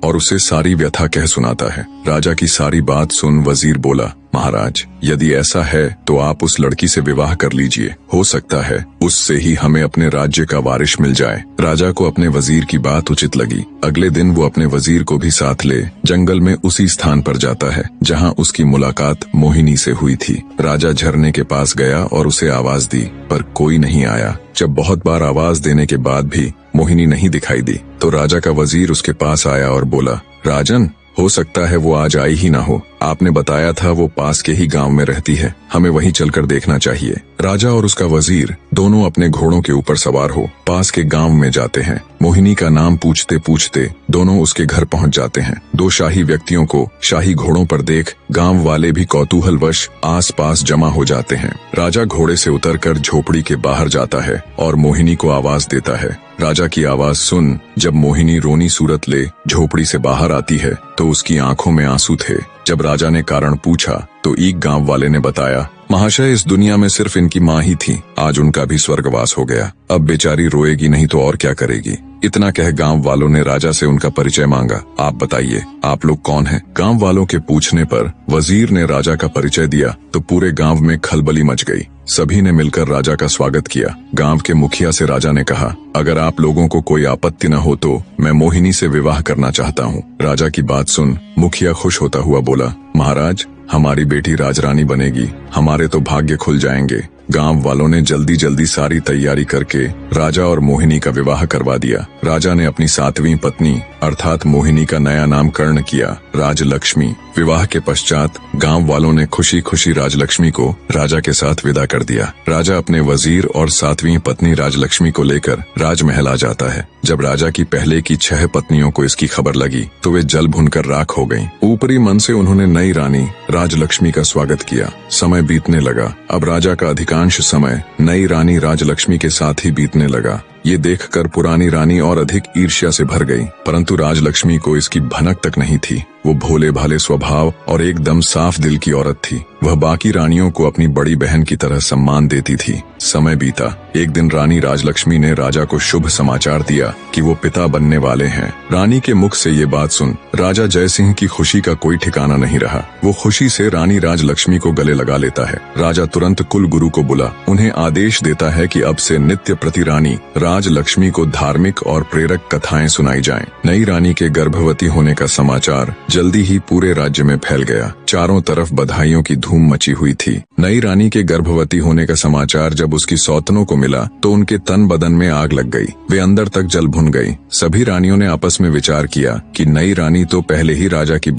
और उसे सारी व्यथा कह सुनाता है। राजा की सारी बात सुन वजीर बोला, महाराज, यदि ऐसा है तो आप उस लड़की से विवाह कर लीजिए। हो सकता है उससे ही हमें अपने राज्य का वारिस मिल जाए। राजा को अपने वजीर की बात उचित लगी। अगले दिन वो अपने वजीर को भी साथ ले जंगल में उसी स्थान पर जाता है जहाँ उसकी मुलाकात मोहिनी से हुई थी। राजा झरने के पास गया और उसे आवाज दी, पर कोई नहीं आया। जब बहुत बार आवाज देने के बाद भी मोहिनी नहीं दिखाई दी तो राजा का वजीर उसके पास आया और बोला, राजन, हो सकता है वो आज आई ही ना हो। आपने बताया था वो पास के ही गांव में रहती है, हमें वहीं चलकर देखना चाहिए। राजा और उसका वजीर दोनों अपने घोड़ों के ऊपर सवार हो पास के गांव में जाते हैं। मोहिनी का नाम पूछते पूछते दोनों उसके घर पहुंच जाते हैं। दो शाही व्यक्तियों को शाही घोड़ों पर देख गांव वाले भी कौतूहलवश आस पास जमा हो जाते हैं। राजा घोड़े से उतरकर झोपड़ी के बाहर जाता है और मोहिनी को आवाज देता है। राजा की आवाज सुन जब मोहिनी रोनी सूरत ले झोपड़ी से बाहर आती है तो उसकी आंखों में आंसू थे। जब राजा ने कारण पूछा तो एक गांव वाले ने बताया, महाशय, इस दुनिया में सिर्फ इनकी माँ ही थी, आज उनका भी स्वर्गवास हो गया। अब बेचारी रोएगी नहीं तो और क्या करेगी। इतना कह गांव वालों ने राजा से उनका परिचय मांगा। आप बताइए, आप लोग कौन हैं? गांव वालों के पूछने पर वजीर ने राजा का परिचय दिया तो पूरे गांव में खलबली मच गई। सभी ने मिलकर राजा का स्वागत किया। गांव के मुखिया से राजा ने कहा, अगर आप लोगों को कोई आपत्ति न हो तो मैं मोहिनी से विवाह करना चाहता हूँ। राजा की बात सुन मुखिया खुश होता हुआ बोला, महाराज, हमारी बेटी राजरानी बनेगी, हमारे तो भाग्य खुल जाएंगे। गांव वालों ने जल्दी जल्दी सारी तैयारी करके राजा और मोहिनी का विवाह करवा दिया। राजा ने अपनी 7वीं पत्नी अर्थात मोहिनी का नया नामकरण किया राजलक्ष्मी। विवाह के पश्चात गांव वालों ने खुशी खुशी राजलक्ष्मी को राजा के साथ विदा कर दिया। राजा अपने वजीर और 7वीं पत्नी राजलक्ष्मी को लेकर राजमहल आ जाता है। जब राजा की पहले की 6 पत्नियों को इसकी खबर लगी तो वे जल भुनकर राख हो गईं। ऊपरी मन से उन्होंने नई रानी राजलक्ष्मी का स्वागत किया। समय बीतने लगा। अब राजा का अधिकांश समय नई रानी राजलक्ष्मी के साथ ही बीतने लगा। ये देखकर पुरानी रानी और अधिक ईर्ष्या से भर गई, परंतु राजलक्ष्मी को इसकी भनक तक नहीं थी। वो भोले भाले स्वभाव और एकदम साफ दिल की औरत थी। वह बाकी रानियों को अपनी बड़ी बहन की तरह सम्मान देती थी। समय बीता। एक दिन रानी राजलक्ष्मी ने राजा को शुभ समाचार दिया कि वो पिता बनने वाले हैं। रानी के मुख से ये बात सुन राजा जयसिंह की खुशी का कोई ठिकाना नहीं रहा। वो खुशी से रानी राजलक्ष्मी को गले लगा लेता है। राजा तुरंत कुल गुरु को बुला उन्हें आदेश देता है कि अब से नित्य प्रति रानी राजलक्ष्मी को धार्मिक और प्रेरक कथाएं सुनाई जाएं। नई रानी के गर्भवती होने का समाचार जल्दी ही पूरे राज्य में फैल गया। चारों तरफ बधाइयों की धूम मची हुई थी। नई रानी के गर्भवती होने का समाचार जब उसकी सौतनों को मिला तो उनके तन बदन में आग लग गई। वे अंदर तक जल भुन गई। सभी रानियों ने आपस में विचार किया कि नई रानी तो पहले ही राजा की